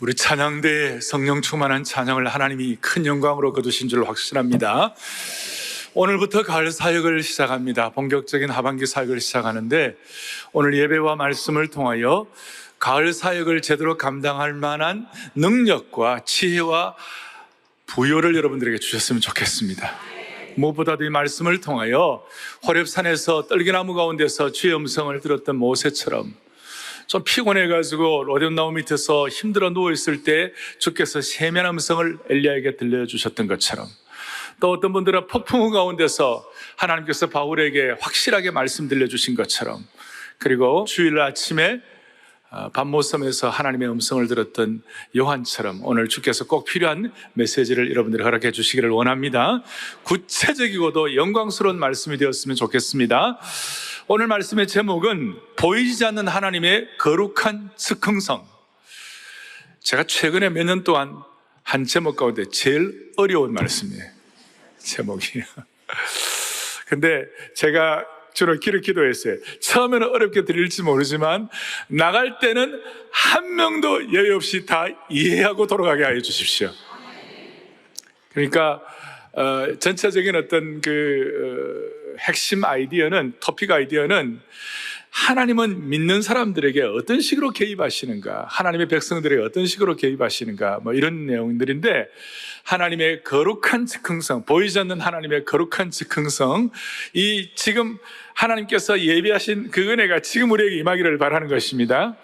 우리 찬양대에 성령 충만한 찬양을 하나님이 큰 영광으로 거두신 줄 확신합니다. 오늘부터 가을 사역을 시작합니다. 본격적인 하반기 사역을 시작하는데 오늘 예배와 말씀을 통하여 가을 사역을 제대로 감당할 만한 능력과 지혜와 부요를 여러분들에게 주셨으면 좋겠습니다. 무엇보다도 이 말씀을 통하여 호렙산에서 떨기나무 가운데서 주의 음성을 들었던 모세처럼 좀 피곤해가지고 로뎀나무 밑에서 힘들어 누워있을 때 주께서 세미한 음성을 엘리야에게 들려주셨던 것처럼, 또 어떤 분들은 폭풍우 가운데서 하나님께서 바울에게 확실하게 말씀 들려주신 것처럼, 그리고 주일 아침에 밤모섬에서 하나님의 음성을 들었던 요한처럼 오늘 주께서 꼭 필요한 메시지를 여러분들이 허락해 주시기를 원합니다. 구체적이고도 영광스러운 말씀이 되었으면 좋겠습니다. 오늘 말씀의 제목은 보이지 않는 하나님의 거룩한 즉흥성. 제가 최근에 몇 년 동안 한 제목 가운데 제일 어려운 말씀이에요. 제목이. 근데 제가 주로 기도했어요. 처음에는 어렵게 들릴지 모르지만 나갈 때는 한 명도 예외 없이 다 이해하고 돌아가게 하여 주십시오. 그러니까 전체적인 어떤 핵심 아이디어는, 토픽 아이디어는 하나님은 믿는 사람들에게 어떤 식으로 개입하시는가, 하나님의 백성들에게 어떤 식으로 개입하시는가, 이런 내용들인데, 하나님의 거룩한 즉흥성, 보이지 않는 하나님의 거룩한 즉흥성, 이 지금 하나님께서 예비하신 그 은혜가 지금 우리에게 임하기를 바라는 것입니다.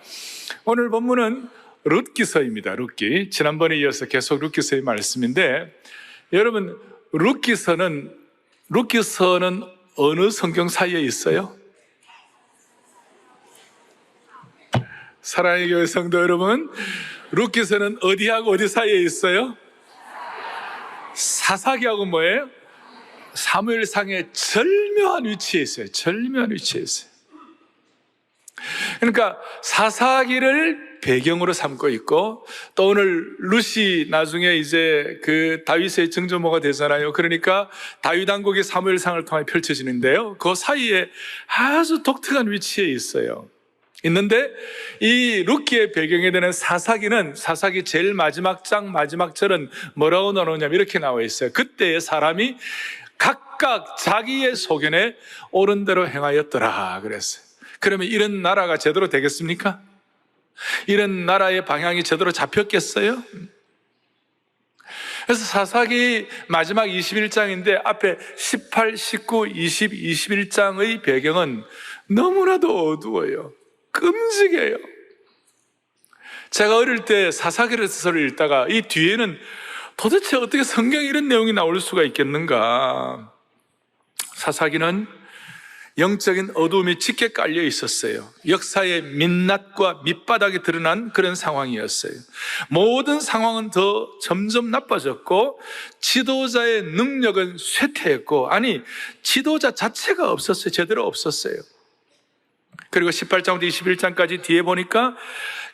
오늘 본문은 룻기서입니다. 룻기. 지난번에 이어서 계속 룻기서의 말씀인데, 여러분, 룻기서는 어느 성경 사이에 있어요? 사랑의 교회 성도 여러분, 룻기서는 어디하고 어디 사이에 있어요? 사사기하고 뭐예요? 사무엘상의 절묘한 위치에 있어요. 절묘한 위치에 있어요. 그러니까 사사기를 배경으로 삼고 있고, 또 오늘 룻이 나중에 이제 그 다윗의 정조모가 되잖아요. 그러니까 다윗 왕국의 사무엘상을 통해 펼쳐지는데요, 그 사이에 아주 독특한 위치에 있는데, 이 룻기의 배경에 되는 사사기는, 사사기 제일 마지막 장 마지막 절은 뭐라고 나오냐면 이렇게 나와 있어요. 그때의 사람이 각각 자기의 소견에 옳은 대로 행하였더라 그랬어요. 그러면 이런 나라가 제대로 되겠습니까? 이런 나라의 방향이 제대로 잡혔겠어요? 그래서 사사기 마지막 21장인데 앞에 18, 19, 20, 21장의 배경은 너무나도 어두워요. 끔찍해요. 제가 어릴 때 사사기를 읽다가 이 뒤에는 도대체 어떻게 성경에 이런 내용이 나올 수가 있겠는가. 사사기는 영적인 어두움이 짙게 깔려 있었어요. 역사의 민낯과 밑바닥이 드러난 그런 상황이었어요. 모든 상황은 더 점점 나빠졌고, 지도자의 능력은 쇠퇴했고, 지도자 자체가 없었어요. 제대로 없었어요. 그리고 18장부터 21장까지 뒤에 보니까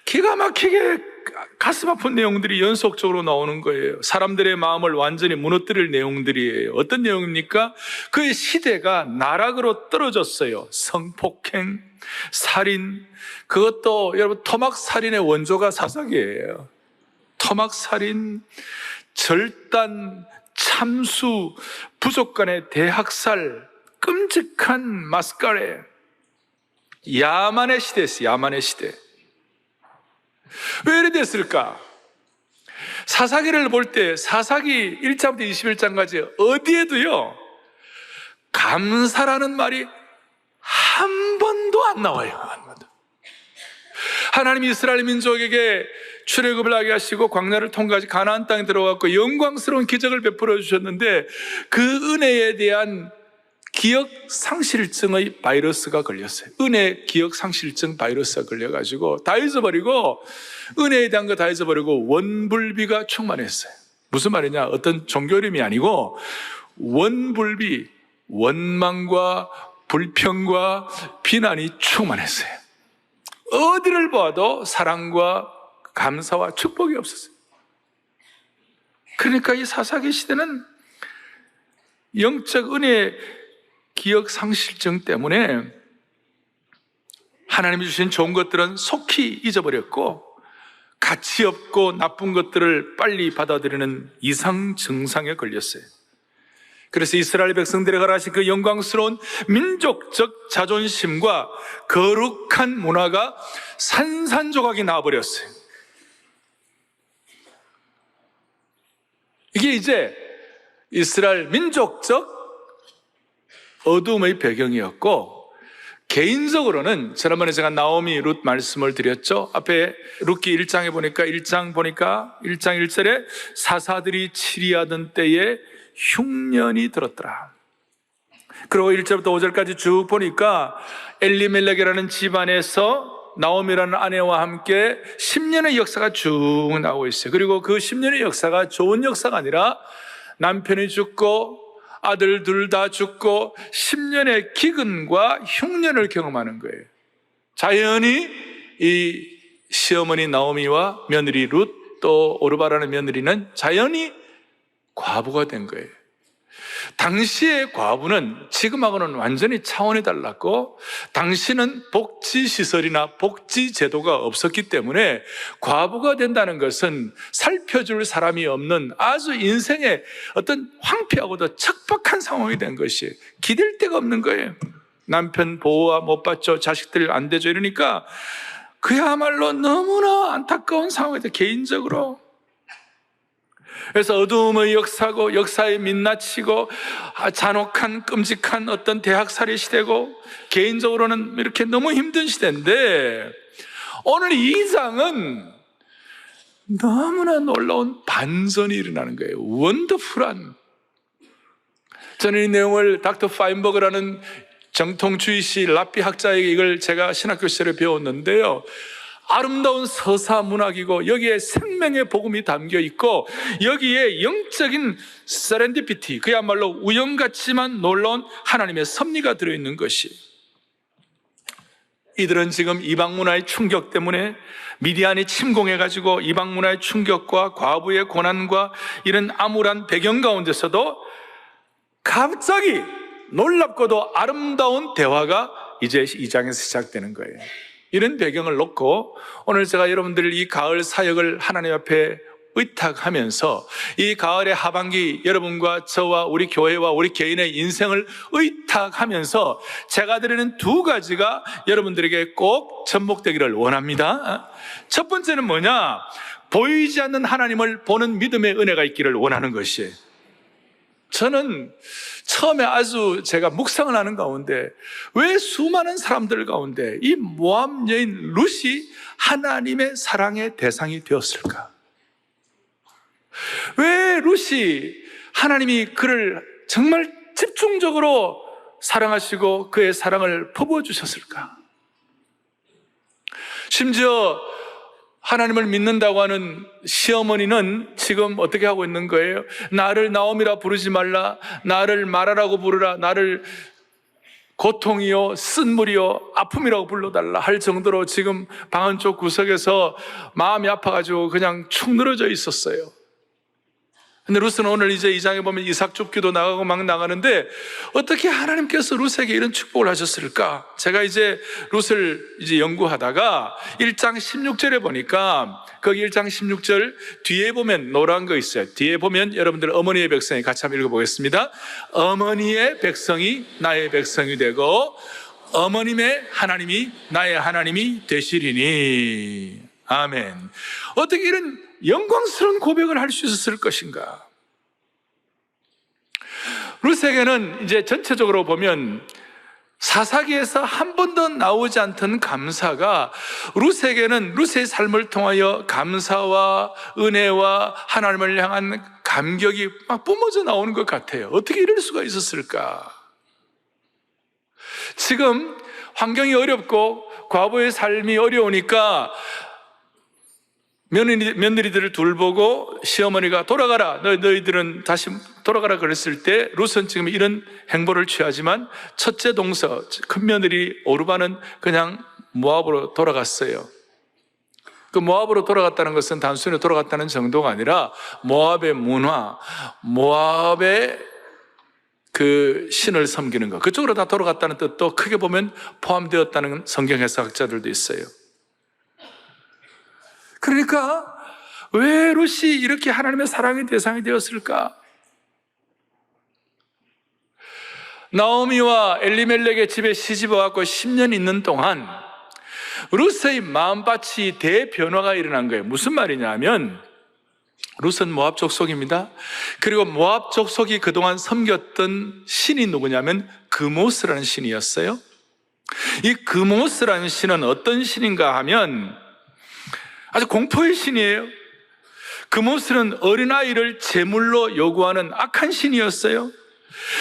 기가 막히게 가슴 아픈 내용들이 연속적으로 나오는 거예요. 사람들의 마음을 완전히 무너뜨릴 내용들이에요. 어떤 내용입니까? 그의 시대가 나락으로 떨어졌어요. 성폭행, 살인, 그것도 여러분 토막살인의 원조가 사사기예요. 토막살인, 절단, 참수, 부족 간의 대학살, 끔찍한 마스카레, 야만의 시대였어요. 야만의 시대. 왜 이래 됐을까? 사사기를 볼 때 사사기 1장부터 21장까지 어디에도요 감사라는 말이 한 번도 안 나와요. 한 번도. 하나님이 이스라엘 민족에게 출애굽을 하게 하시고 광야를 통과하시 가나안 땅에 들어갔고 영광스러운 기적을 베풀어 주셨는데, 그 은혜에 대한 기억 상실증의 바이러스가 걸렸어요. 은혜 기억 상실증 바이러스가 걸려가지고 다 잊어버리고, 은혜에 대한 거 다 잊어버리고 원불비가 충만했어요. 무슨 말이냐? 어떤 종교 이름이 아니고 원불비, 원망과 불평과 비난이 충만했어요. 어디를 봐도 사랑과 감사와 축복이 없었어요. 그러니까 이 사사기 시대는 영적 은혜 기억 상실증 때문에 하나님이 주신 좋은 것들은 속히 잊어버렸고, 가치 없고 나쁜 것들을 빨리 받아들이는 이상 증상에 걸렸어요. 그래서 이스라엘 백성들에 관하신 그 영광스러운 민족적 자존심과 거룩한 문화가 산산조각이 나와버렸어요. 이게 이제 이스라엘 민족적 어둠의 배경이었고, 개인적으로는 지난번에 제가 나오미 룻 말씀을 드렸죠. 앞에 룻기 1장에 보니까 1장 1절에 사사들이 치리하던 때에 흉년이 들었더라. 그리고 1절부터 5절까지 쭉 보니까 엘리멜렉이라는 집안에서 나오미라는 아내와 함께 10년의 역사가 쭉 나오고 있어요. 그리고 그 10년의 역사가 좋은 역사가 아니라 남편이 죽고 아들 둘 다 죽고 10년의 기근과 흉년을 경험하는 거예요. 자연히 이 시어머니 나오미와 며느리 룻, 또 오르바라는 며느리는 자연히 과부가 된 거예요. 당시의 과부는 지금하고는 완전히 차원이 달랐고, 당시는 복지시설이나 복지제도가 없었기 때문에 과부가 된다는 것은 살펴줄 사람이 없는 아주 인생의 어떤 황폐하고도 척박한 상황이 된 것이에요. 기댈 데가 없는 거예요. 남편 보호와 못 받죠, 자식들 안 되죠, 이러니까 그야말로 너무나 안타까운 상황이 돼, 개인적으로. 그래서 어두움의 역사고, 역사의 민낯이고, 잔혹한 끔찍한 어떤 대학살이 시대고, 개인적으로는 이렇게 너무 힘든 시대인데, 오늘 이 장은 너무나 놀라운 반전이 일어나는 거예요. 원더풀한. 저는 이 내용을 닥터 파인버그라는 정통주의시 라피 학자에게 이걸 제가 신학교 시절에 배웠는데요, 아름다운 서사 문학이고, 여기에 생명의 복음이 담겨 있고, 여기에 영적인 세렌디피티, 그야말로 우연 같지만 놀라운 하나님의 섭리가 들어있는 것이, 이들은 지금 이방 문화의 충격 때문에 미디안이 침공해가지고 이방 문화의 충격과 과부의 고난과 이런 암울한 배경 가운데서도 갑자기 놀랍고도 아름다운 대화가 이제 이 장에서 시작되는 거예요. 이런 배경을 놓고 오늘 제가 여러분들 이 가을 사역을 하나님 앞에 의탁하면서, 이 가을의 하반기 여러분과 저와 우리 교회와 우리 개인의 인생을 의탁하면서 제가 드리는 두 가지가 여러분들에게 꼭 접목되기를 원합니다. 첫 번째는 뭐냐? 보이지 않는 하나님을 보는 믿음의 은혜가 있기를 원하는 것이에요. 저는 처음에 아주 제가 묵상을 하는 가운데, 왜 수많은 사람들 가운데 이 모압 여인 룻이 하나님의 사랑의 대상이 되었을까? 왜 룻이 하나님이 그를 정말 집중적으로 사랑하시고 그의 사랑을 퍼부어주셨을까? 심지어 하나님을 믿는다고 하는 시어머니는 지금 어떻게 하고 있는 거예요? 나를 나오미라 부르지 말라, 나를 마라라고 부르라, 나를 고통이요 쓴물이요 아픔이라고 불러달라 할 정도로 지금 방 안쪽 구석에서 마음이 아파가지고 그냥 축 늘어져 있었어요. 근데 룻은 오늘 이제 이 장에 보면 이삭 줍기도 나가고 막 나가는데, 어떻게 하나님께서 룻에게 이런 축복을 하셨을까? 제가 이제 룻을 이제 연구하다가 1장 16절에 보니까, 거기 1장 16절 뒤에 보면 노란 거 있어요. 뒤에 보면 여러분들 어머니의 백성이 같이 한번 읽어보겠습니다. 어머니의 백성이 나의 백성이 되고 어머님의 하나님이 나의 하나님이 되시리니. 아멘. 어떻게 이런 영광스러운 고백을 할 수 있었을 것인가? 룻에게는 이제 전체적으로 보면 사사기에서 한 번도 나오지 않던 감사가 룻에게는 룻의 삶을 통하여 감사와 은혜와 하나님을 향한 감격이 막 뿜어져 나오는 것 같아요. 어떻게 이럴 수가 있었을까? 지금 환경이 어렵고 과부의 삶이 어려우니까 며느리들을 둘 보고 시어머니가 돌아가라, 너희들은 다시 돌아가라 그랬을 때 룻은 지금 이런 행보를 취하지만 첫째 동서 큰 며느리 오르바는 그냥 모압으로 돌아갔어요. 그 모압으로 돌아갔다는 것은 단순히 돌아갔다는 정도가 아니라 모압의 문화, 모압의 그 신을 섬기는 것, 그쪽으로 다 돌아갔다는 뜻도 크게 보면 포함되었다는 성경 해석학자들도 있어요. 그러니까 왜 룻이 이렇게 하나님의 사랑의 대상이 되었을까? 나오미와 엘리멜렉의 집에 시집와 갖고 10년 있는 동안 룻의 마음밭이 대변화가 일어난 거예요. 무슨 말이냐면 룻은 모압 족속입니다. 그리고 모압 족속이 그동안 섬겼던 신이 누구냐면 그모스라는 신이었어요. 이 그모스라는 신은 어떤 신인가 하면 아주 공포의 신이에요. 그모스는 어린아이를 제물로 요구하는 악한 신이었어요.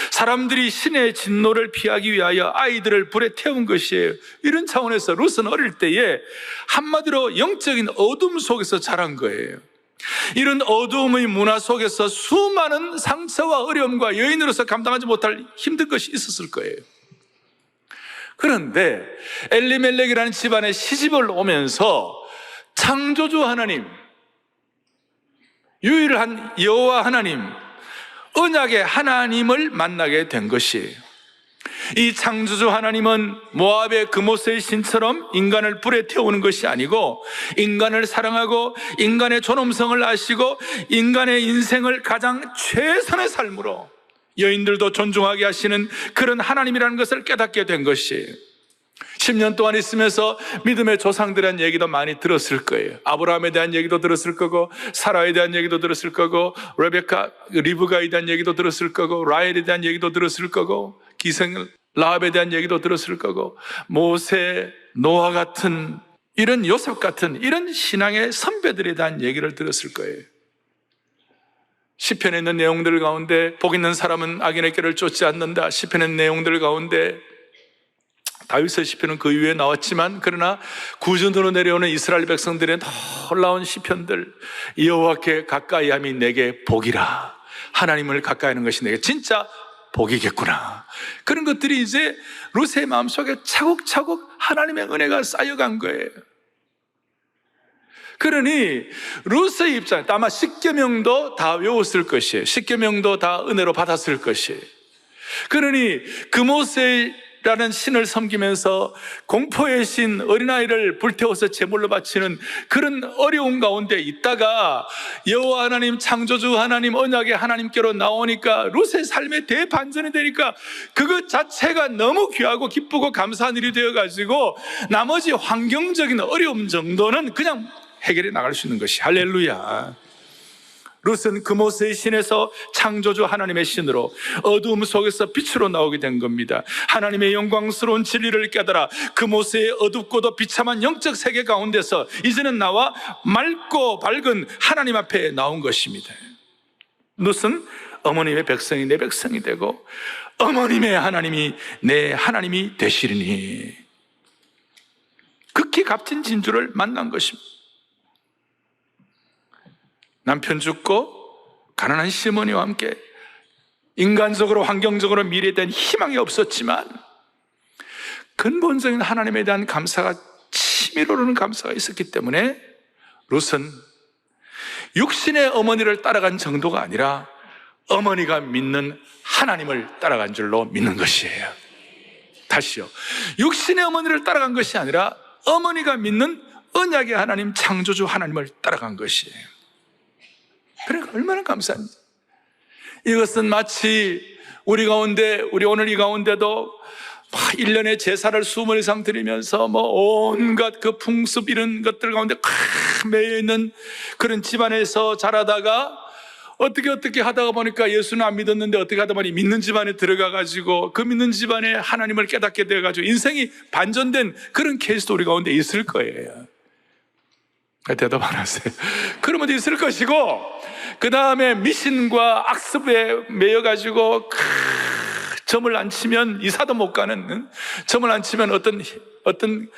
사람들이 신의 진노를 피하기 위하여 아이들을 불에 태운 것이에요. 이런 차원에서 룻은 어릴 때에 한마디로 영적인 어둠 속에서 자란 거예요. 이런 어두움의 문화 속에서 수많은 상처와 어려움과 여인으로서 감당하지 못할 힘든 것이 있었을 거예요. 그런데 엘리멜렉이라는 집안에 시집을 오면서 창조주 하나님, 유일한 여호와 하나님, 언약의 하나님을 만나게 된 것이에요. 이 창조주 하나님은 모압의 그모스의 신처럼 인간을 불에 태우는 것이 아니고 인간을 사랑하고 인간의 존엄성을 아시고 인간의 인생을 가장 최선의 삶으로 여인들도 존중하게 하시는 그런 하나님이라는 것을 깨닫게 된 것이에요. 10년 동안 있으면서 믿음의 조상들에 대한 얘기도 많이 들었을 거예요. 아브라함에 대한 얘기도 들었을 거고, 사라에 대한 얘기도 들었을 거고, 리브가에 대한 얘기도 들었을 거고, 라헬에 대한 얘기도 들었을 거고, 기생 라합에 대한 얘기도 들었을 거고, 모세, 노아 같은 이런 요셉 같은 이런 신앙의 선배들에 대한 얘기를 들었을 거예요. 시편에 있는 내용들 가운데 복 있는 사람은 악인의 길을 쫓지 않는다. 시편의 내용들 가운데 다윗의 시편은 그 이후에 나왔지만 그러나 구준으로 내려오는 이스라엘 백성들의 놀라운 시편들, 여호와께 가까이함이 내게 복이라, 하나님을 가까이 하는 것이 내게 진짜 복이겠구나. 그런 것들이 이제 룻의 마음속에 차곡차곡 하나님의 은혜가 쌓여간 거예요. 그러니 룻의 입장에 아마 십계명도 다 외웠을 것이에요. 십계명도 다 은혜로 받았을 것이에요. 그러니 그모세라는 신을 섬기면서 공포의 신 어린아이를 불태워서 제물로 바치는 그런 어려운 가운데 있다가 여호와 하나님, 창조주 하나님, 언약의 하나님께로 나오니까 룻의 삶의 대반전이 되니까 그것 자체가 너무 귀하고 기쁘고 감사한 일이 되어가지고 나머지 환경적인 어려움 정도는 그냥 해결해 나갈 수 있는 것이, 할렐루야. 룻은 그모스의 신에서 창조주 하나님의 신으로 어두움 속에서 빛으로 나오게 된 겁니다. 하나님의 영광스러운 진리를 깨달아 그모스의 어둡고도 비참한 영적 세계 가운데서 이제는 나와 맑고 밝은 하나님 앞에 나온 것입니다. 룻은 어머님의 백성이 내 백성이 되고 어머님의 하나님이 내 하나님이 되시리니, 극히 값진 진주를 만난 것입니다. 남편 죽고 가난한 시어머니와 함께 인간적으로 환경적으로 미래에 대한 희망이 없었지만 근본적인 하나님에 대한 감사가 치밀어 오르는 감사가 있었기 때문에 룻은 육신의 어머니를 따라간 정도가 아니라 어머니가 믿는 하나님을 따라간 줄로 믿는 것이에요. 다시요, 육신의 어머니를 따라간 것이 아니라 어머니가 믿는 언약의 하나님, 창조주 하나님을 따라간 것이에요. 그러니까 얼마나 감사합니다. 이것은 마치 우리 가운데, 우리 오늘 이 가운데도 1년에 제사를 20번 이상 드리면서 온갖 그 풍습 이런 것들 가운데 매여 있는 그런 집안에서 자라다가 어떻게 하다가 보니까 예수는 안 믿었는데 어떻게 하다 보니 믿는 집안에 들어가가지고 그 믿는 집안에 하나님을 깨닫게 되어가지고 인생이 반전된 그런 케이스도 우리 가운데 있을 거예요. 대답 안 하세요. 그러면 있을 것이고, 그 다음에 미신과 악습에 매여가지고 점을 안 치면 이사도 못 가는, 점을 안 치면 어떤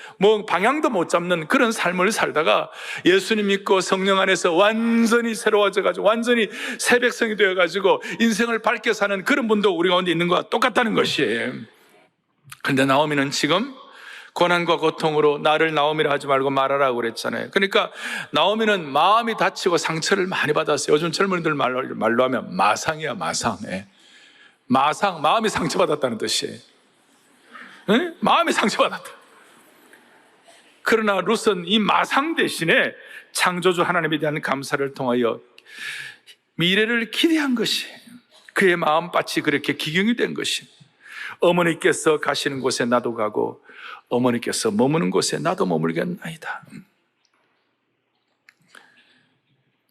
방향도 못 잡는 그런 삶을 살다가 예수님 믿고 성령 안에서 완전히 새로워져가지고 완전히 새 백성이 되어가지고 인생을 밝게 사는 그런 분도 우리 가운데 있는 것과 똑같다는 것이에요. 그런데 나오미는 지금 고난과 고통으로 나를 나오미라 하지 말고 말하라고 그랬잖아요. 그러니까 나오미는 마음이 다치고 상처를 많이 받았어요. 요즘 젊은이들 말로 하면 마상이야, 마상. 마상, 마음이 상처받았다는 뜻이에요. 마음이 상처받았다. 그러나 룻은 이 마상 대신에 창조주 하나님에 대한 감사를 통하여 미래를 기대한 것이, 그의 마음밭이 그렇게 기경이 된 것이, 어머니께서 가시는 곳에 나도 가고 어머니께서 머무는 곳에 나도 머물겠나이다.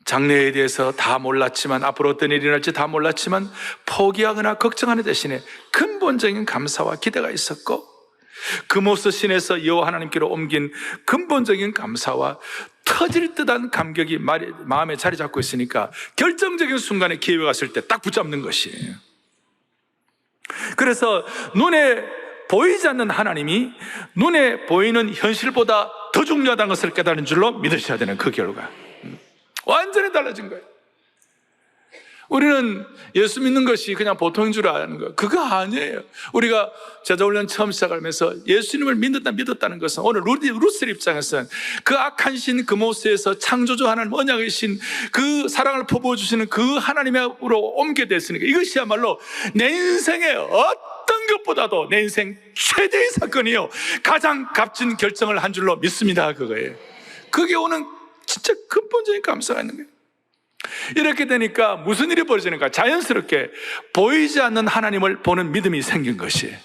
장래에 대해서 다 몰랐지만, 앞으로 어떤 일이 일어날지 다 몰랐지만 포기하거나 걱정하는 대신에 근본적인 감사와 기대가 있었고, 금오스 신에서 여호와 하나님께로 옮긴 근본적인 감사와 터질 듯한 감격이 마음에 자리 잡고 있으니까 결정적인 순간에 기회가 왔을 때 딱 붙잡는 것이에요. 그래서 눈에 보이지 않는 하나님이 눈에 보이는 현실보다 더 중요하다는 것을 깨달은 줄로 믿으셔야 되는 그 결과, 완전히 달라진 거예요. 우리는 예수 믿는 것이 그냥 보통인 줄 아는 거예요. 그거 아니에요. 우리가 제자훈련 처음 시작하면서 예수님을 믿었다는 것은, 오늘 루스 입장에서는 그 악한 신 금오스에서 창조주 하나님, 언약의 신, 그 사랑을 퍼부어주시는 그 하나님으로 옮게 됐으니까 이것이야말로 내 인생의 어떤 것보다도 내 인생 최대의 사건이요, 가장 값진 결정을 한 줄로 믿습니다. 그거예요. 그게 오는 진짜 근본적인 감사가 있는 거예요. 이렇게 되니까 무슨 일이 벌어지는가? 자연스럽게 보이지 않는 하나님을 보는 믿음이 생긴 것이에요.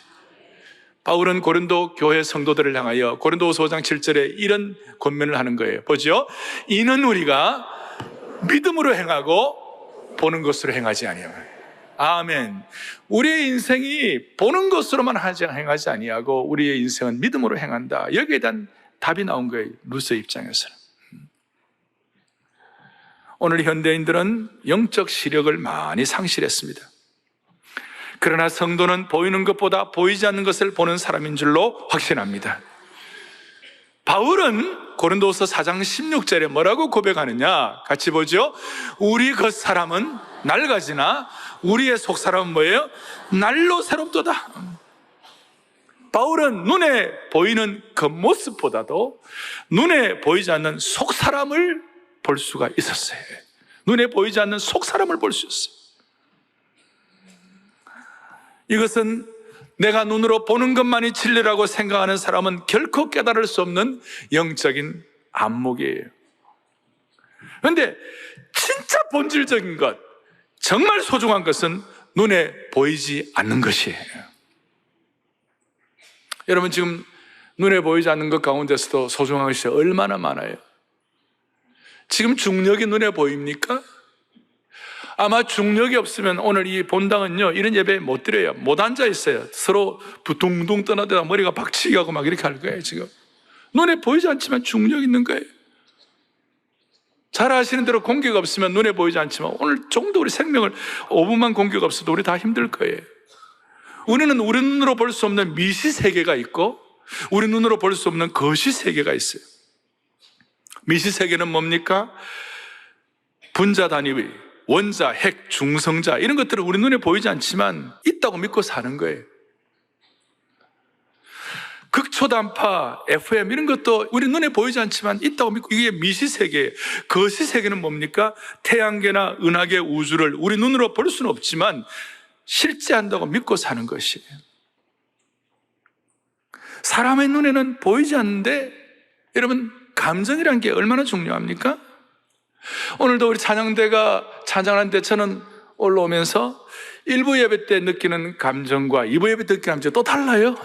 바울은 고린도 교회 성도들을 향하여 고린도후서 5장 7절에 이런 권면을 하는 거예요. 보죠. 이는 우리가 믿음으로 행하고 보는 것으로 행하지 아니하고. 아멘. 우리의 인생이 보는 것으로만 행하지 아니하고 우리의 인생은 믿음으로 행한다. 여기에 대한 답이 나온 거예요. 루스의 입장에서는. 오늘 현대인들은 영적 시력을 많이 상실했습니다. 그러나 성도는 보이는 것보다 보이지 않는 것을 보는 사람인 줄로 확신합니다. 바울은 고린도후서 4장 16절에 뭐라고 고백하느냐? 같이 보죠. 우리 겉사람은 낡아지나 우리의 속사람은 뭐예요? 날로 새롭도다. 바울은 눈에 보이는 겉모습보다도 눈에 보이지 않는 속사람을 볼 수가 있었어요. 눈에 보이지 않는 속사람을 볼 수 있어요. 이것은 내가 눈으로 보는 것만이 진리라고 생각하는 사람은 결코 깨달을 수 없는 영적인 안목이에요. 그런데 진짜 본질적인 것, 정말 소중한 것은 눈에 보이지 않는 것이에요. 여러분, 지금 눈에 보이지 않는 것 가운데서도 소중한 것이 얼마나 많아요. 지금 중력이 눈에 보입니까? 아마 중력이 없으면 오늘 이 본당은요, 이런 예배 못 드려요. 못 앉아 있어요. 서로 부둥둥 떠나다가 머리가 박치기 하고 막 이렇게 할 거예요, 지금. 눈에 보이지 않지만 중력이 있는 거예요. 잘 아시는 대로 공기가 없으면 눈에 보이지 않지만 오늘 조금도 우리 생명을 5분만 공기가 없어도 우리 다 힘들 거예요. 우리는 우리 눈으로 볼 수 없는 미시 세계가 있고 우리 눈으로 볼 수 없는 거시 세계가 있어요. 미시 세계는 뭡니까? 분자 단위, 원자, 핵, 중성자, 이런 것들은 우리 눈에 보이지 않지만 있다고 믿고 사는 거예요. 극초단파, FM 이런 것도 우리 눈에 보이지 않지만 있다고 믿고, 이게 미시세계예요. 거시세계는 뭡니까? 태양계나 은하계, 우주를 우리 눈으로 볼 수는 없지만 실제한다고 믿고 사는 것이에요. 사람의 눈에는 보이지 않는데, 여러분, 감정이란 게 얼마나 중요합니까? 오늘도 우리 찬양대가 찬양하는데 저는 올라오면서 1부 예배 때 느끼는 감정과 2부 예배 때 느끼는 감정이 또 달라요.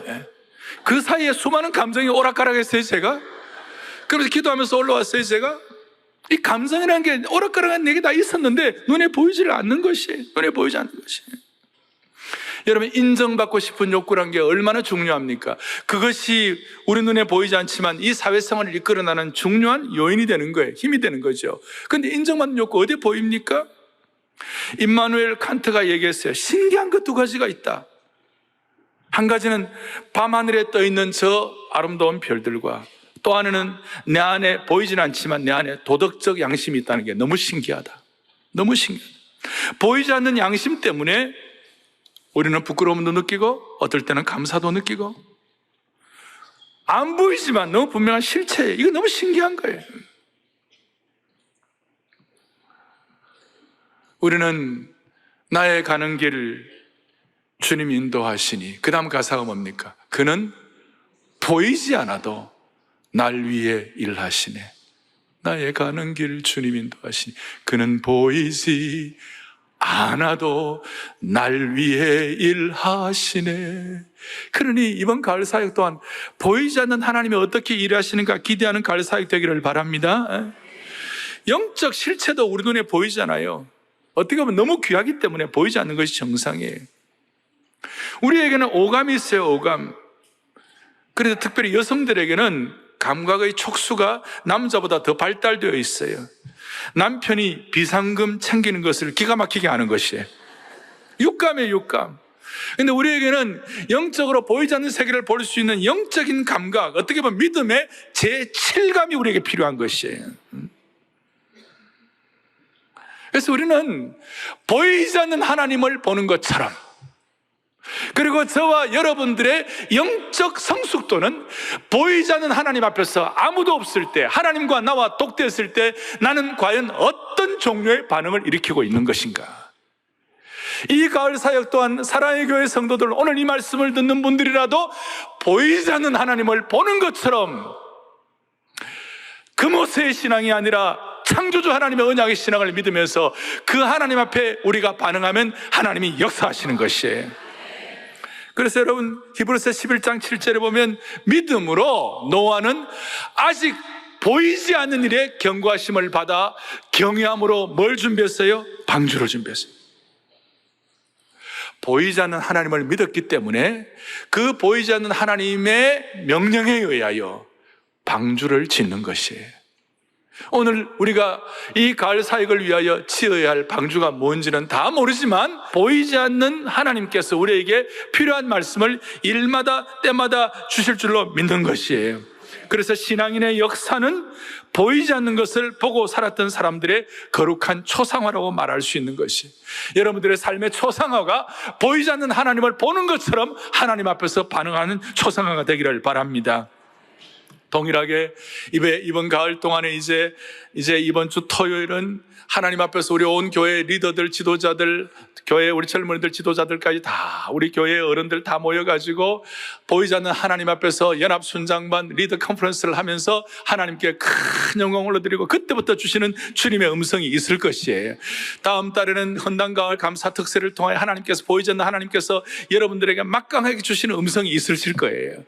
그 사이에 수많은 감정이 오락가락했어요, 제가. 그래서 기도하면서 올라왔어요, 제가. 이 감정이라는 게 오락가락한 내게 다 있었는데 눈에 보이지 않는 것이에요. 눈에 보이지 않는 것이에요. 여러분, 인정받고 싶은 욕구란 게 얼마나 중요합니까? 그것이 우리 눈에 보이지 않지만 이 사회생활을 이끌어나는 중요한 요인이 되는 거예요. 힘이 되는 거죠. 그런데 인정받는 욕구 어디 보입니까? 임마누엘 칸트가 얘기했어요. 신기한 것 두 가지가 있다. 한 가지는 밤하늘에 떠있는 저 아름다운 별들과 또 하나는 내 안에 보이진 않지만 내 안에 도덕적 양심이 있다는 게 너무 신기하다. 너무 신기하다. 보이지 않는 양심 때문에 우리는 부끄러움도 느끼고 어떨 때는 감사도 느끼고, 안 보이지만 너무 분명한 실체예요. 이거 너무 신기한 거예요. 우리는 나의 가는 길을 주님 인도하시니, 그 다음 가사가 뭡니까? 그는 보이지 않아도 날 위해 일하시네. 나의 가는 길 주님 인도하시니 그는 보이지 않아도 날 위해 일하시네. 그러니 이번 가을 사역 또한 보이지 않는 하나님이 어떻게 일하시는가 기대하는 가을 사역 되기를 바랍니다. 영적 실체도 우리 눈에 보이잖아요. 어떻게 보면 너무 귀하기 때문에 보이지 않는 것이 정상이에요. 우리에게는 오감이 있어요. 오감. 그래서 특별히 여성들에게는 감각의 촉수가 남자보다 더 발달되어 있어요. 남편이 비상금 챙기는 것을 기가 막히게 하는 것이에요. 육감이에요, 육감. 근데 우리에게는 영적으로 보이지 않는 세계를 볼 수 있는 영적인 감각, 어떻게 보면 믿음의 제7감이 우리에게 필요한 것이에요. 그래서 우리는 보이지 않는 하나님을 보는 것처럼, 그리고 저와 여러분들의 영적 성숙도는 보이지 않는 하나님 앞에서 아무도 없을 때, 하나님과 나와 독대했을 때 나는 과연 어떤 종류의 반응을 일으키고 있는 것인가. 이 가을 사역 또한 사랑의 교회 성도들, 오늘 이 말씀을 듣는 분들이라도 보이지 않는 하나님을 보는 것처럼 금오세의 신앙이 아니라 창조주 하나님의 언약의 신앙을 믿으면서 그 하나님 앞에 우리가 반응하면 하나님이 역사하시는 것이에요. 그래서 여러분 히브리서 11장 7절에 보면 믿음으로 노아는 아직 보이지 않는 일에 경고하심을 받아 경외함으로 뭘 준비했어요? 방주를 준비했어요. 보이지 않는 하나님을 믿었기 때문에 그 보이지 않는 하나님의 명령에 의하여 방주를 짓는 것이에요. 오늘 우리가 이 가을 사역을 위하여 지어야 할 방주가 뭔지는 다 모르지만 보이지 않는 하나님께서 우리에게 필요한 말씀을 일마다 때마다 주실 줄로 믿는 것이에요. 그래서 신앙인의 역사는 보이지 않는 것을 보고 살았던 사람들의 거룩한 초상화라고 말할 수 있는 것이, 여러분들의 삶의 초상화가 보이지 않는 하나님을 보는 것처럼 하나님 앞에서 반응하는 초상화가 되기를 바랍니다. 동일하게 이번 가을 동안에 이제 이번 주 토요일은 하나님 앞에서 우리 온 교회 리더들, 지도자들, 교회 우리 젊은이들, 지도자들까지 다 우리 교회 어른들 다 모여가지고 보이지 않는 하나님 앞에서 연합순장반 리더 컨퍼런스를 하면서 하나님께 큰 영광을 올려드리고 그때부터 주시는 주님의 음성이 있을 것이에요. 다음 달에는 헌당가을 감사 특세를 통하여 하나님께서 보이지 않는 하나님께서 여러분들에게 막강하게 주시는 음성이 있으실 거예요.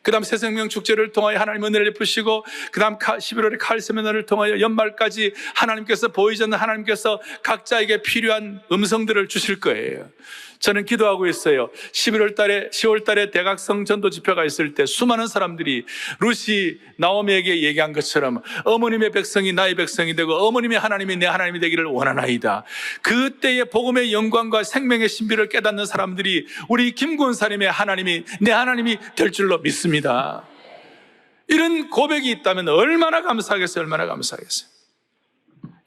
그 다음 새생명 축제를 통하여 하나님 은혜를 베푸시고, 그 다음 11월에 칼 세미나를 통하여 연말까지 하나님께서 보이지 않는 하나님께서 각자에게 필요한 음성들을 주실 거예요. 저는 기도하고 있어요. 10월 달에 대각성 전도 집회가 있을 때 수많은 사람들이 루시 나오미에게 얘기한 것처럼 어머님의 백성이 나의 백성이 되고 어머님의 하나님이 내 하나님이 되기를 원하나이다. 그때의 복음의 영광과 생명의 신비를 깨닫는 사람들이 우리 김권사님의 하나님이 내 하나님이 될 줄로 믿습니다. 이런 고백이 있다면 얼마나 감사하겠어요. 얼마나 감사하겠어요.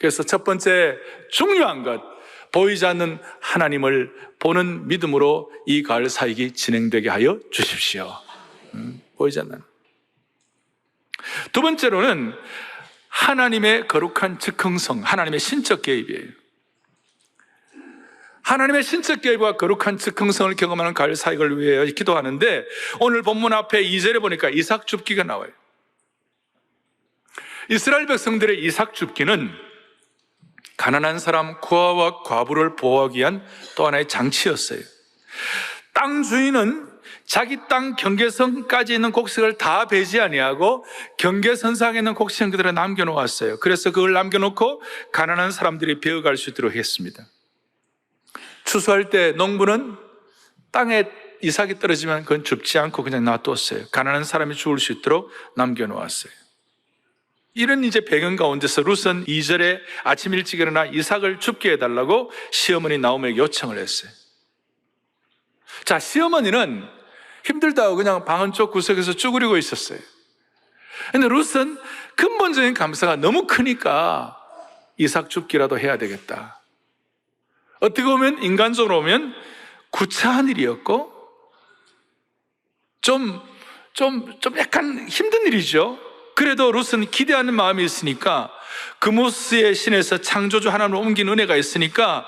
그래서 첫 번째 중요한 것, 보이지 않는 하나님을 보는 믿음으로 이 가을 사역이 진행되게 하여 주십시오. 보이지 않는. 두 번째로는 하나님의 거룩한 즉흥성, 하나님의 신적 개입이에요. 하나님의 신적 개입과 거룩한 즉흥성을 경험하는 가을 사역을 위해 기도하는데, 오늘 본문 앞에 2절에 보니까 이삭 줍기가 나와요. 이스라엘 백성들의 이삭 줍기는 가난한 사람, 고아와 과부를 보호하기 위한 또 하나의 장치였어요. 땅 주인은 자기 땅 경계선까지 있는 곡식을 다 베지 아니하고 경계선상에 있는 곡식은 그대로 남겨놓았어요. 그래서 그걸 남겨놓고 가난한 사람들이 베어갈 수 있도록 했습니다. 추수할 때 농부는 땅에 이삭이 떨어지면 그건 줍지 않고 그냥 놔뒀어요. 가난한 사람이 죽을 수 있도록 남겨놓았어요. 이런 이제 배경 가운데서 룻은 2절에 아침 일찍 일어나 이삭을 줍게 해달라고 시어머니 나오미에게 요청을 했어요. 자, 시어머니는 힘들다고 그냥 방 한쪽 구석에서 쭈그리고 있었어요. 근데 룻은 근본적인 감사가 너무 크니까 이삭 줍기라도 해야 되겠다. 어떻게 보면 인간적으로 보면 구차한 일이었고 좀 약간 힘든 일이죠. 그래도 룻은 기대하는 마음이 있으니까, 그모스의 신에서 창조주 하나님을 옮긴 은혜가 있으니까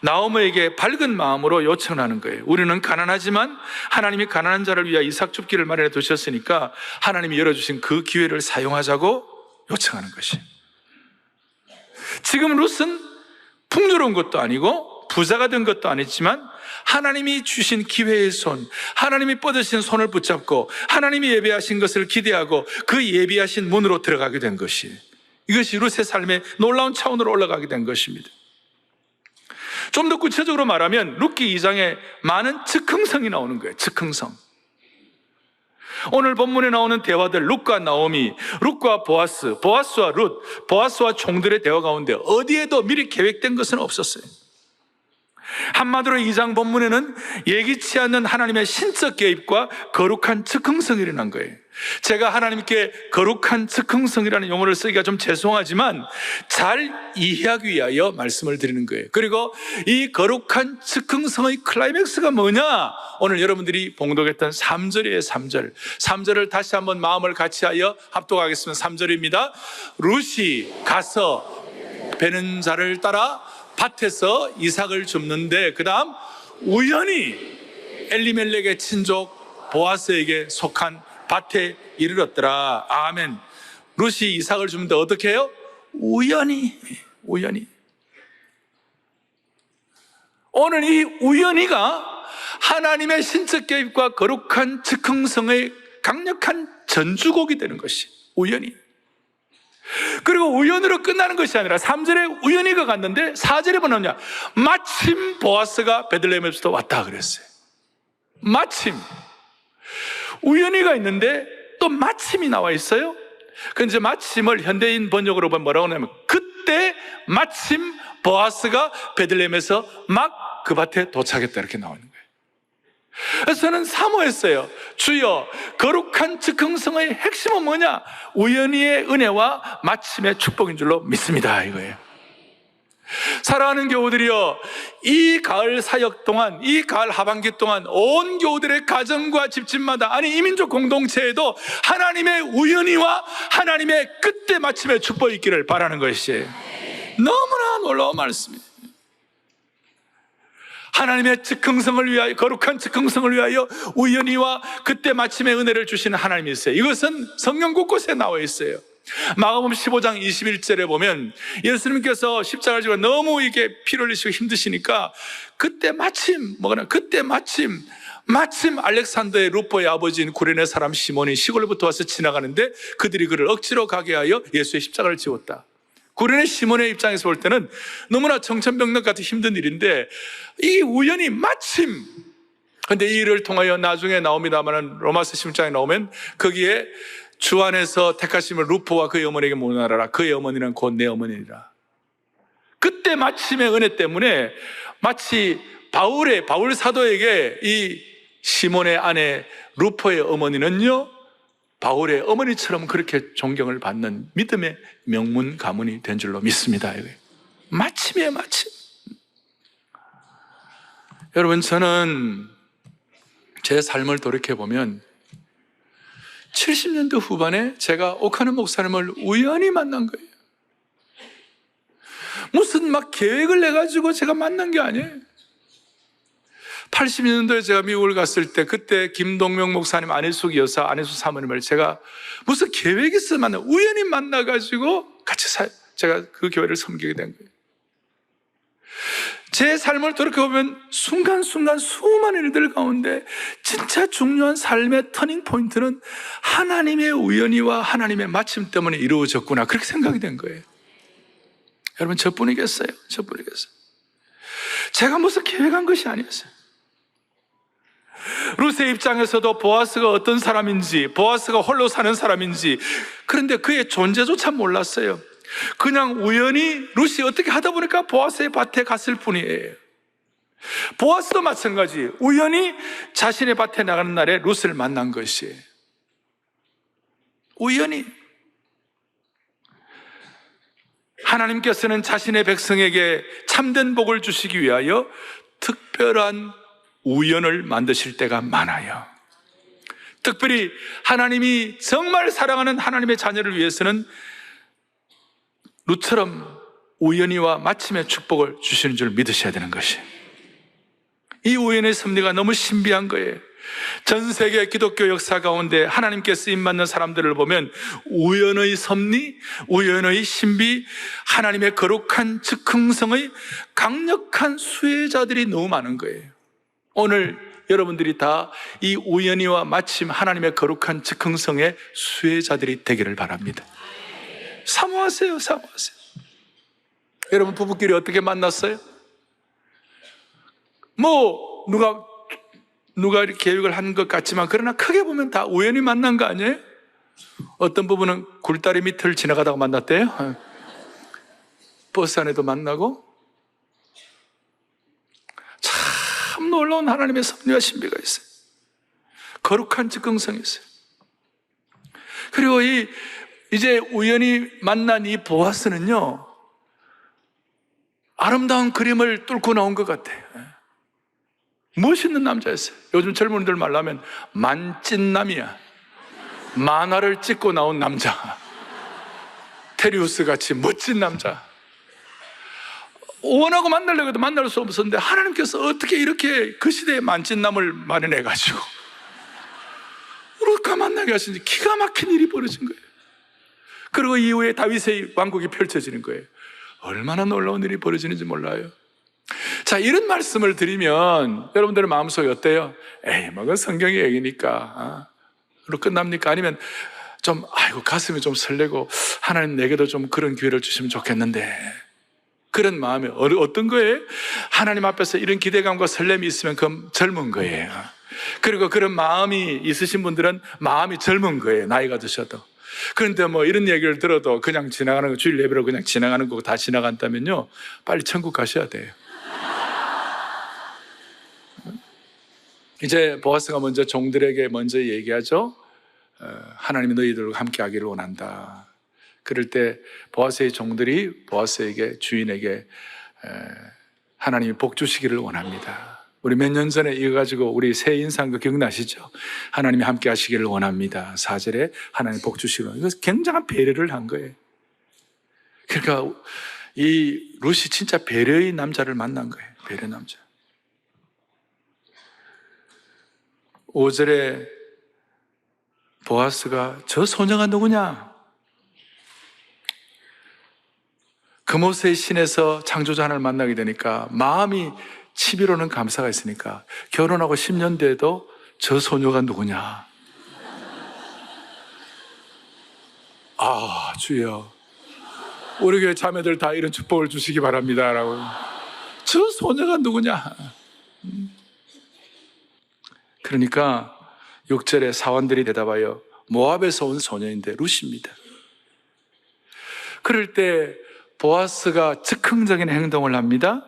나오미에게 밝은 마음으로 요청을 하는 거예요. 우리는 가난하지만 하나님이 가난한 자를 위하여 이삭 줍기를 마련해 두셨으니까 하나님이 열어주신 그 기회를 사용하자고 요청하는 것이. 지금 룻은 풍요로운 것도 아니고 부자가 된 것도 아니지만 하나님이 주신 기회의 손, 하나님이 뻗으신 손을 붙잡고 하나님이 예비하신 것을 기대하고 그 예비하신 문으로 들어가게 된 것이, 이것이 룻의 삶의 놀라운 차원으로 올라가게 된 것입니다. 좀 더 구체적으로 말하면 룻기 2장에 많은 즉흥성이 나오는 거예요. 즉흥성. 오늘 본문에 나오는 대화들, 룻과 나오미, 룻과 보아스, 보아스와 룻, 보아스와 종들의 대화 가운데 어디에도 미리 계획된 것은 없었어요. 한마디로 2장 본문에는 예기치 않는 하나님의 신적 개입과 거룩한 즉흥성이 일어난 거예요. 제가 하나님께 거룩한 즉흥성이라는 용어를 쓰기가 좀 죄송하지만 잘 이해하기 위하여 말씀을 드리는 거예요. 그리고 이 거룩한 즉흥성의 클라이맥스가 뭐냐? 오늘 여러분들이 봉독했던 3절이에요. 3절을 다시 한번 마음을 같이하여 합독하겠습니다. 3절입니다. 룻이 가서 베는 자를 따라 밭에서 이삭을 줍는데 그 다음 우연히 엘리멜렉의 친족 보아스에게 속한 밭에 이르렀더라. 아멘. 룻이 이삭을 주는데 어떻게 해요? 우연히. 오늘 이 우연히가 하나님의 신적 개입과 거룩한 즉흥성의 강력한 전주곡이 되는 것이 우연히. 그리고 우연으로 끝나는 것이 아니라 3절에 우연히가 갔는데 4절에 뭐냐면 마침 보아스가 베들레헴에서도 왔다 그랬어요. 마침. 우연히가 있는데 또 마침이 나와 있어요. 그런데 마침을 현대인 번역으로 보면 뭐라고 하냐면 그때 마침 보아스가 베들레헴에서 막 그 밭에 도착했다 이렇게 나오는 거예요. 그래서 저는 사모했어요. 주여, 거룩한 즉흥성의 핵심은 뭐냐? 우연히의 은혜와 마침의 축복인 줄로 믿습니다 이거예요. 사랑하는 교우들이여, 이 가을 사역 동안, 이 가을 하반기 동안 온 교우들의 가정과 집집마다, 아니 이민족 공동체에도 하나님의 우연히와 하나님의 끝에 마침의 축복이 있기를 바라는 것이 너무나 놀라운 말씀입니다. 하나님의 즉흥성을 위하여, 거룩한 즉흥성을 위하여 우연히와 그때 마침의 은혜를 주시는 하나님이 있어요. 이것은 성경 곳곳에 나와 있어요. 마가복음 15장 21절에 보면 예수님께서 십자가를 지고 너무 이게 피를 흘리시고 힘드시니까 그때 마침 알렉산더의 루포의 아버지인 구레네 사람 시몬이 시골부터 와서 지나가는데 그들이 그를 억지로 가게 하여 예수의 십자가를 지웠다. 구레네 시몬의 입장에서 볼 때는 너무나 정천벽력 같은 힘든 일인데 이 우연히 마침, 근데 이 일을 통하여 나중에 나옵니다만 로마서 16장에 나오면 거기에 주 안에서 택하심을 루포와 그의 어머니에게 모나라라. 그의 어머니는 곧 내 어머니라. 그때 마침의 은혜 때문에 마치 바울 사도에게 이 시몬의 아내 루포의 어머니는요, 바울의 어머니처럼 그렇게 존경을 받는 믿음의 명문 가문이 된 줄로 믿습니다. 마침이에요, 마침. 여러분, 저는 제 삶을 돌이켜보면 70년대 후반에 제가 오카는 목사님을 우연히 만난 거예요. 무슨 막 계획을 내가지고 제가 만난 게 아니에요. 80년도에 제가 미국을 갔을 때 그때 김동명 목사님, 안혜숙 여사, 안혜숙 사모님을 제가 무슨 계획이 있어 우연히 만나가지고 같이 제가 그 교회를 섬기게 된 거예요. 제 삶을 돌이켜보면 순간순간 수많은 일들 가운데 진짜 중요한 삶의 터닝 포인트는 하나님의 우연히와 하나님의 마침 때문에 이루어졌구나, 그렇게 생각이 된 거예요. 여러분, 저뿐이겠어요? 제가 무슨 계획한 것이 아니었어요. 룻의 입장에서도 보아스가 어떤 사람인지, 보아스가 홀로 사는 사람인지, 그런데 그의 존재조차 몰랐어요. 그냥 우연히 룻이 어떻게 하다 보니까 보아스의 밭에 갔을 뿐이에요. 보아스도 마찬가지, 우연히 자신의 밭에 나가는 날에 룻을 만난 것이에요. 우연히. 하나님께서는 자신의 백성에게 참된 복을 주시기 위하여 특별한 우연을 만드실 때가 많아요. 특별히 하나님이 정말 사랑하는 하나님의 자녀를 위해서는 룻처럼 우연히와 마침의 축복을 주시는 줄 믿으셔야 되는 것이, 이 우연의 섭리가 너무 신비한 거예요. 전 세계 기독교 역사 가운데 하나님께 쓰임받는 사람들을 보면 우연의 섭리, 우연의 신비, 하나님의 거룩한 즉흥성의 강력한 수혜자들이 너무 많은 거예요. 오늘 여러분들이 다 이 우연히와 마침 하나님의 거룩한 즉흥성의 수혜자들이 되기를 바랍니다. 사모하세요, 사모하세요. 여러분 부부끼리 어떻게 만났어요? 뭐 누가 이렇게 계획을 한 것 같지만 그러나 크게 보면 다 우연히 만난 거 아니에요? 어떤 부분은 굴다리 밑을 지나가다가 만났대요. 버스 안에도 만나고. 참 놀라운 하나님의 섭리와 신비가 있어요. 거룩한 즉흥성이 있어요. 그리고 이제 우연히 만난 이 보아스는요, 아름다운 그림을 뚫고 나온 것 같아요. 멋있는 남자였어요. 요즘 젊은이들 말로 하면 만찢남이야. 만화를 찍고 나온 남자. 테리우스 같이 멋진 남자. 원하고 만나려고 해도 만날 수 없었는데 하나님께서 어떻게 이렇게 그 시대에 만찢남을 마련해가지고 룻과 만나게 하시니 기가 막힌 일이 벌어진 거예요. 그리고 이후에 다윗의 왕국이 펼쳐지는 거예요. 얼마나 놀라운 일이 벌어지는지 몰라요. 자, 이런 말씀을 드리면 여러분들의 마음속에 어때요? 에이, 뭐, 그 성경의 얘기니까. 로 끝납니까? 아니면 좀, 아이고, 가슴이 좀 설레고, 하나님 내게도 좀 그런 기회를 주시면 좋겠는데. 그런 마음이 어떤 거예요? 하나님 앞에서 이런 기대감과 설렘이 있으면 그건 젊은 거예요. 그리고 그런 마음이 있으신 분들은 마음이 젊은 거예요. 나이가 드셔도. 그런데 뭐 이런 얘기를 들어도 그냥 지나가는 거, 주일 예배로 그냥 지나가는 거고 다 지나간다면요, 빨리 천국 가셔야 돼요. 이제 보아스가 먼저 종들에게 먼저 얘기하죠. 하나님이 너희들과 함께 하기를 원한다. 그럴 때 보아스의 종들이 보아스에게, 주인에게 하나님이 복 주시기를 원합니다. 우리 몇 년 전에 이거 가지고 우리 새 인상그 기억나시죠? 하나님이 함께 하시기를 원합니다. 4절에 하나님 복 주시기를 원합니다. 이거 굉장한 배려를 한 거예요. 그러니까 이 룻이 진짜 배려의 남자를 만난 거예요. 배려 남자. 5절에 보아스가 저 소녀가 누구냐? 금오스의 신에서 창조자 하나를 만나게 되니까 마음이 치밀어오는 감사가 있으니까 결혼하고 10년 돼도 저 소녀가 누구냐? 아, 주여, 우리 교회 자매들 다 이런 축복을 주시기 바랍니다 라고. 저 소녀가 누구냐? 그러니까 6절에 사원들이 대답하여 모압에서 온 소녀인데 룻입니다. 그럴 때 보아스가 즉흥적인 행동을 합니다.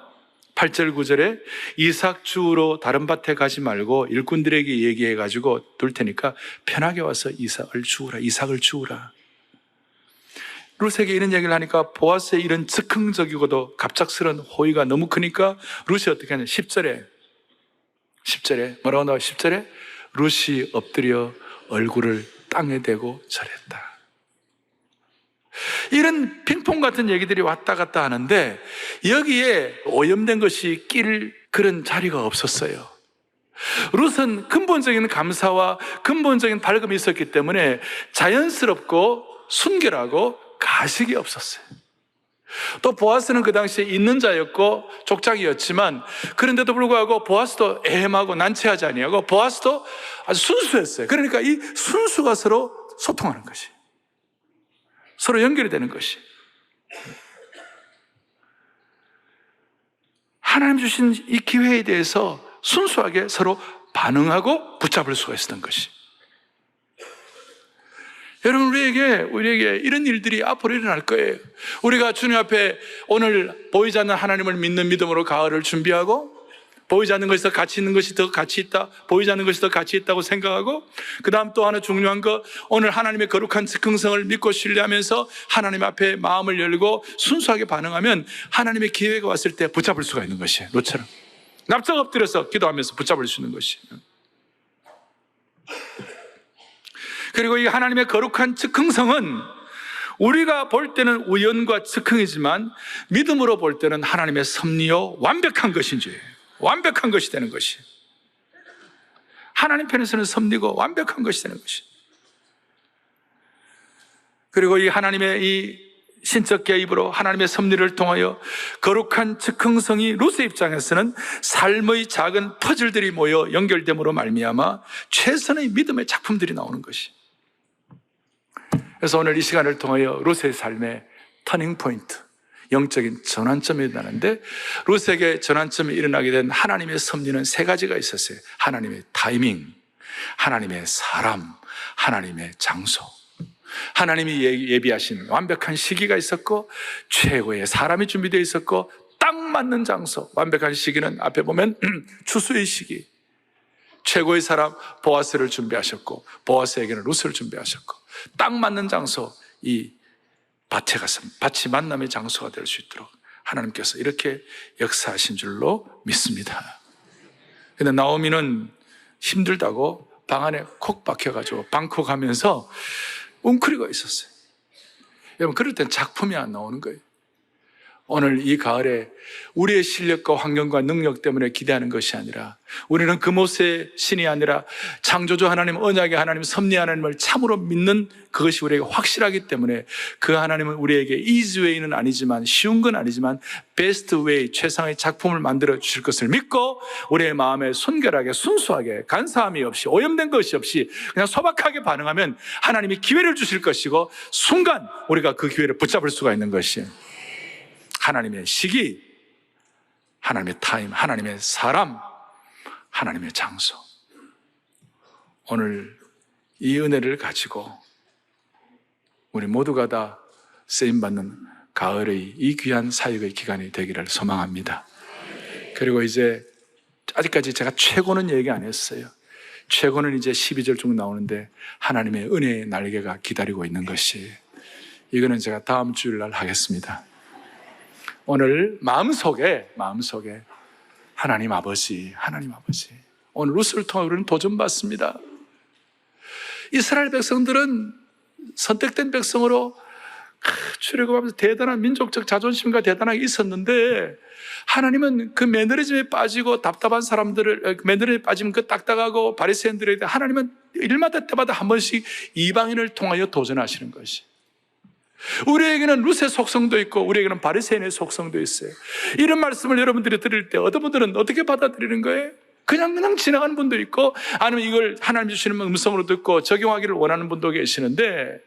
8절 9절에 이삭 주우러 다른 밭에 가지 말고 일꾼들에게 얘기해가지고 둘 테니까 편하게 와서 이삭을 주우라. 룻에게 이런 얘기를 하니까 보아스의 이런 즉흥적이고도 갑작스러운 호의가 너무 크니까 룻이 어떻게 하냐. 10절에 뭐라고 나와요? 10절에 룻이 엎드려 얼굴을 땅에 대고 절했다. 이런 핑퐁 같은 얘기들이 왔다 갔다 하는데 여기에 오염된 것이 낄 그런 자리가 없었어요. 룻은 근본적인 감사와 근본적인 밝음이 있었기 때문에 자연스럽고 순결하고 가식이 없었어요. 또 보아스는 그 당시에 있는 자였고 족장이었지만 그런데도 불구하고 보아스도 애매하고 난처하지 아니하고 보아스도 아주 순수했어요. 그러니까 이 순수가 서로 소통하는 것이, 서로 연결이 되는 것이, 하나님 주신 이 기회에 대해서 순수하게 서로 반응하고 붙잡을 수가 있었던 것이. 여러분, 우리에게 이런 일들이 앞으로 일어날 거예요. 우리가 주님 앞에 오늘 보이지 않는 하나님을 믿는 믿음으로 가을을 준비하고, 보이지 않는 것이 더 가치 있는 것이 더 가치 있다, 보이지 않는 것이 더 가치 있다고 생각하고, 그 다음 또 하나 중요한 거, 오늘 하나님의 거룩한 즉흥성을 믿고 신뢰하면서 하나님 앞에 마음을 열고 순수하게 반응하면 하나님의 기회가 왔을 때 붙잡을 수가 있는 것이에요. 롯처럼 납작 엎드려서 기도하면서 붙잡을 수 있는 것이에요. 그리고 이 하나님의 거룩한 즉흥성은 우리가 볼 때는 우연과 즉흥이지만 믿음으로 볼 때는 하나님의 섭리요 완벽한 것인지, 완벽한 것이 되는 것이. 하나님 편에서는 섭리고 완벽한 것이 되는 것이. 그리고 이 하나님의 이 신적 개입으로 하나님의 섭리를 통하여 거룩한 즉흥성이 룻의 입장에서는 삶의 작은 퍼즐들이 모여 연결됨으로 말미암아 최선의 믿음의 작품들이 나오는 것이. 그래서 오늘 이 시간을 통하여 룻의 삶의 터닝 포인트, 영적인 전환점이 일어나는데, 룻에게 전환점이 일어나게 된 하나님의 섭리는 세 가지가 있었어요. 하나님의 타이밍, 하나님의 사람, 하나님의 장소. 하나님이 예비하신 완벽한 시기가 있었고, 최고의 사람이 준비되어 있었고, 딱 맞는 장소. 완벽한 시기는 앞에 보면 추수의 시기, 최고의 사람 보아스를 준비하셨고, 보아스에게는 룻을 준비하셨고, 딱 맞는 장소, 이 밭에 가서 밭이 만남의 장소가 될 수 있도록 하나님께서 이렇게 역사하신 줄로 믿습니다. 그런데 나오미는 힘들다고 방 안에 콕 박혀가지고 방콕하면서 웅크리고 있었어요. 여러분, 그럴 땐 작품이 안 나오는 거예요. 오늘 이 가을에 우리의 실력과 환경과 능력 때문에 기대하는 것이 아니라, 우리는 금오스의 신이 아니라 창조주 하나님, 언약의 하나님, 섭리 하나님을 참으로 믿는 그것이 우리에게 확실하기 때문에, 그 하나님은 우리에게 easy way는 아니지만, 쉬운 건 아니지만 best way, 최상의 작품을 만들어 주실 것을 믿고, 우리의 마음에 순결하게 순수하게 간사함이 없이 오염된 것이 없이 그냥 소박하게 반응하면 하나님이 기회를 주실 것이고, 순간 우리가 그 기회를 붙잡을 수가 있는 것이에요. 하나님의 시기, 하나님의 타임, 하나님의 사람, 하나님의 장소. 오늘 이 은혜를 가지고 우리 모두가 다 쓰임받는 가을의 이 귀한 사역의 기간이 되기를 소망합니다. 그리고 이제 아직까지 제가 최고는 얘기 안 했어요. 최고는 이제 12절 중 나오는데, 하나님의 은혜의 날개가 기다리고 있는 것이, 이거는 제가 다음 주일날 하겠습니다. 오늘 마음속에 하나님 아버지, 오늘 룻을 통해 우리는 도전받습니다. 이스라엘 백성들은 선택된 백성으로 출애굽하면서 대단한 민족적 자존심과 대단하게 있었는데, 하나님은 그 매너리즘에 빠지고 답답한 사람들을, 매너리즘에 빠지면 그 딱딱하고 바리새인들에게 하나님은 일마다 때마다 한 번씩 이방인을 통하여 도전하시는 것이. 우리에게는 룻의 속성도 있고 우리에게는 바리새인의 속성도 있어요. 이런 말씀을 여러분들이 들을 때 어떤 분들은 어떻게 받아들이는 거예요? 그냥 지나가는 분도 있고, 아니면 이걸 하나님 주시는 음성으로 듣고 적용하기를 원하는 분도 계시는데,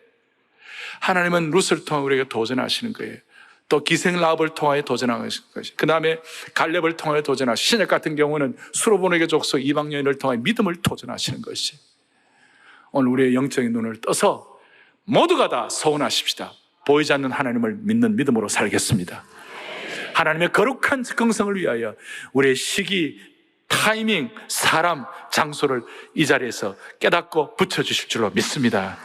하나님은 룻을 통해 우리에게 도전하시는 거예요. 또 기생 라합을 통하여 도전하시는 것이, 그 다음에 갈렙을 통하여 도전하시고, 신약 같은 경우는 수로보내게 족속 이방 여인을 통하여 믿음을 도전하시는 것이. 오늘 우리의 영적인 눈을 떠서 모두가 다 서운하십시다. 보이지 않는 하나님을 믿는 믿음으로 살겠습니다. 하나님의 거룩한 즉흥성을 위하여 우리의 시기, 타이밍, 사람, 장소를 이 자리에서 깨닫고 붙여주실 줄로 믿습니다.